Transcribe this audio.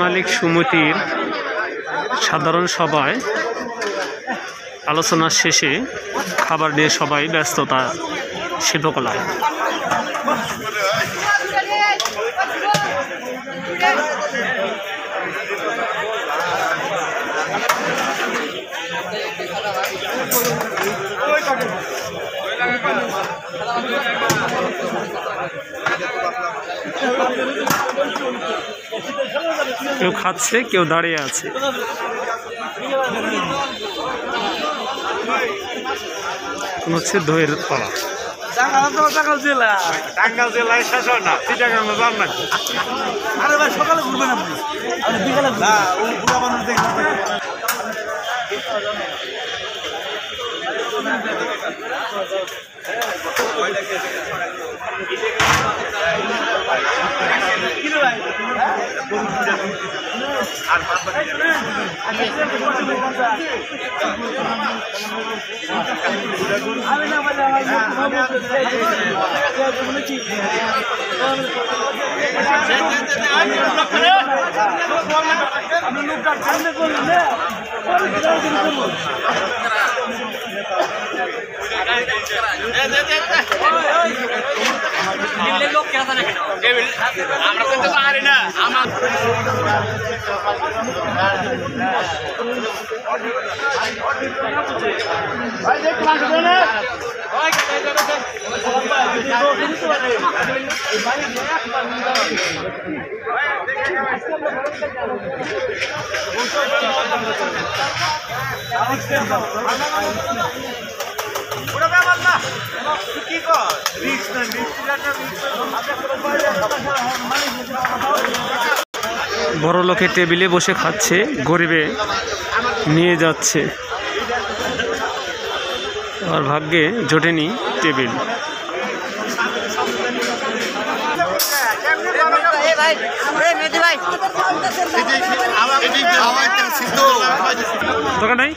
মালিক সমিতির সাধারণ সভায় আলোচনা শেষে খাবার নিয়ে সবাই ব্যস্ততা শিল্পকলায়। কেউ খাচ্ছে, কেউ দাঁড়িয়ে আছে। হচ্ছে দইয়ের পালা। টাঙ্গাইল জেলায় শেষ হয় না, চিটাগাং যান না। আরে ভাই সকালে ঘুরবেন আপনি, বিকালে না ওই বুড়া মানুষ দেখবেন। বড় লোকে টেবিলে বসে খাচ্ছে, গরিবে নিয়ে যাচ্ছে। আর ভাগ্যে জোটেনি টেবিল। দোকান নাই।